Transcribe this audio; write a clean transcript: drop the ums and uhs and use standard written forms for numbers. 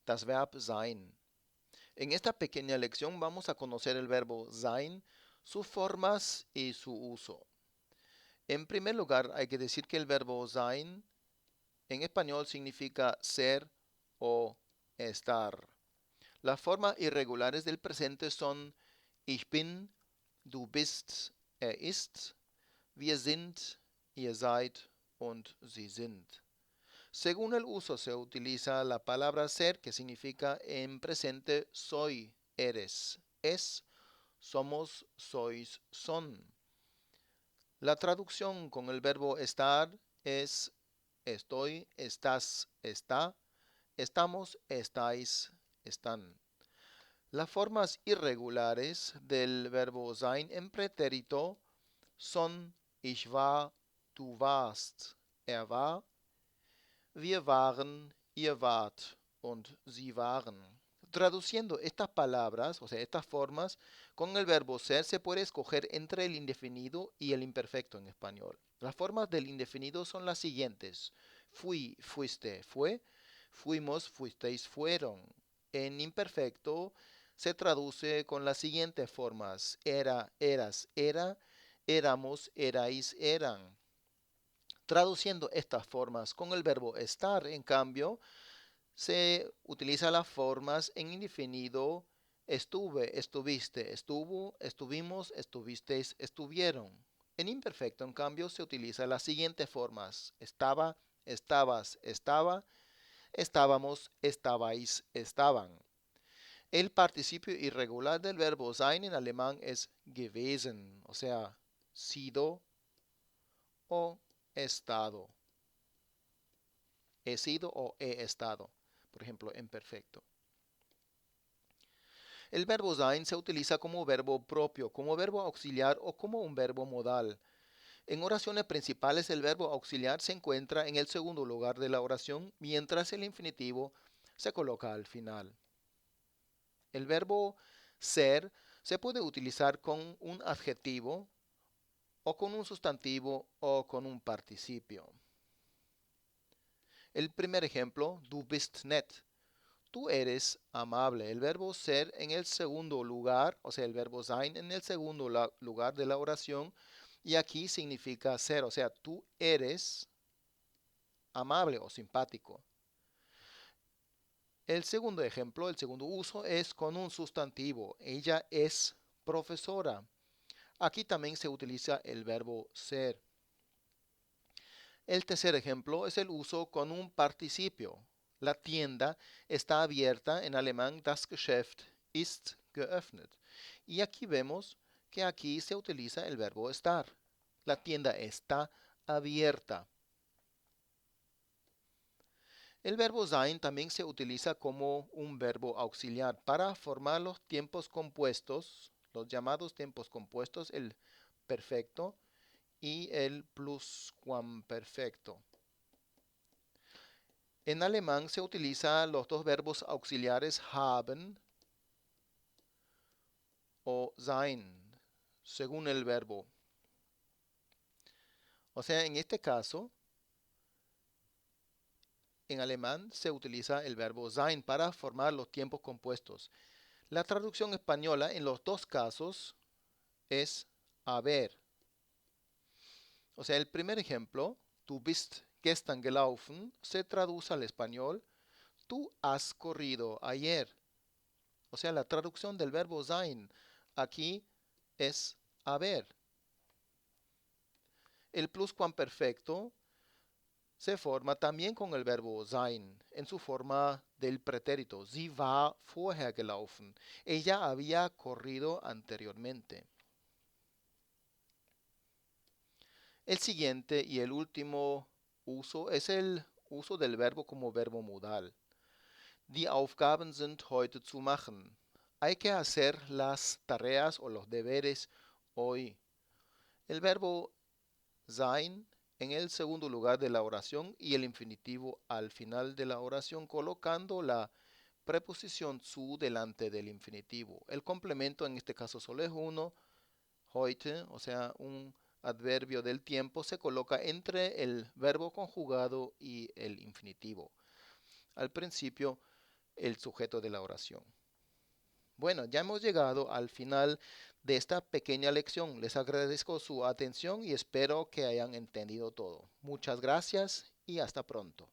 das Verb sein. En esta pequeña lección vamos a conocer el verbo sein, sus formas y su uso. En primer lugar, hay que decir que el verbo sein en español significa ser o estar. Las formas irregulares del presente son ich bin, du bist, ist, wir sind, ihr seid und sie sind. Según el uso se utiliza la palabra ser, que significa en presente soy, eres, es, somos, sois, son. La traducción con el verbo estar es estoy, estás, está, estamos, estáis, están. Las formas irregulares del verbo sein en pretérito son ich war, du warst, war, wir waren, ihr wart und sie waren. Traduciendo estas palabras, o sea, estas formas, con el verbo ser se puede escoger entre el indefinido y el imperfecto en español. Las formas del indefinido son las siguientes. Fui, fuiste, fue. Fuimos, fuisteis, fueron. En imperfecto se traduce con las siguientes formas. Era, eras, era. Éramos, erais, eran. Traduciendo estas formas con el verbo estar, en cambio, se utiliza las formas en indefinido estuve, estuviste, estuvo, estuvimos, estuvisteis, estuvieron. En imperfecto, en cambio, se utiliza las siguientes formas. Estaba, estabas, estaba, estábamos, estabais, estaban. El participio irregular del verbo sein en alemán es gewesen, o sea, sido o estado. He sido o he estado, por ejemplo, en perfecto. El verbo sein se utiliza como verbo propio, como verbo auxiliar o como un verbo modal. En oraciones principales el verbo auxiliar se encuentra en el segundo lugar de la oración, mientras el infinitivo se coloca al final. El verbo ser se puede utilizar con un adjetivo o con un sustantivo o con un participio. El primer ejemplo, du bist nett. Tú eres amable. El verbo ser en el segundo lugar, o sea, el verbo sein en el segundo lugar de la oración, y aquí significa ser, o sea, tú eres amable o simpático. El segundo ejemplo, el segundo uso es con un sustantivo. Ella es profesora. Aquí también se utiliza el verbo ser. El tercer ejemplo es el uso con un participio. La tienda está abierta, en alemán das Geschäft ist geöffnet. Y aquí vemos que aquí se utiliza el verbo estar. La tienda está abierta. El verbo sein también se utiliza como un verbo auxiliar para formar los tiempos compuestos, los llamados tiempos compuestos, el perfecto y el pluscuamperfecto. En alemán se utilizan los dos verbos auxiliares haben o sein, según el verbo. O sea, en este caso, en alemán se utiliza el verbo sein para formar los tiempos compuestos. La traducción española en los dos casos es haber. O sea, el primer ejemplo, du bist gestern gelaufen, se traduce al español, tú has corrido ayer. O sea, la traducción del verbo sein aquí es haber. El pluscuamperfecto se forma también con el verbo sein en su forma del pretérito. Sie war vorher gelaufen. Ella había corrido anteriormente. El siguiente y el último uso es el uso del verbo como verbo modal. Die Aufgaben sind heute zu machen. Hay que hacer las tareas o los deberes hoy. El verbo sein en el segundo lugar de la oración y el infinitivo al final de la oración, colocando la preposición zu delante del infinitivo. El complemento en este caso solo es uno, heute, o sea, un adverbio del tiempo, se coloca entre el verbo conjugado y el infinitivo. Al principio, el sujeto de la oración. Bueno, ya hemos llegado al final de esta pequeña lección. Les agradezco su atención y espero que hayan entendido todo. Muchas gracias y hasta pronto.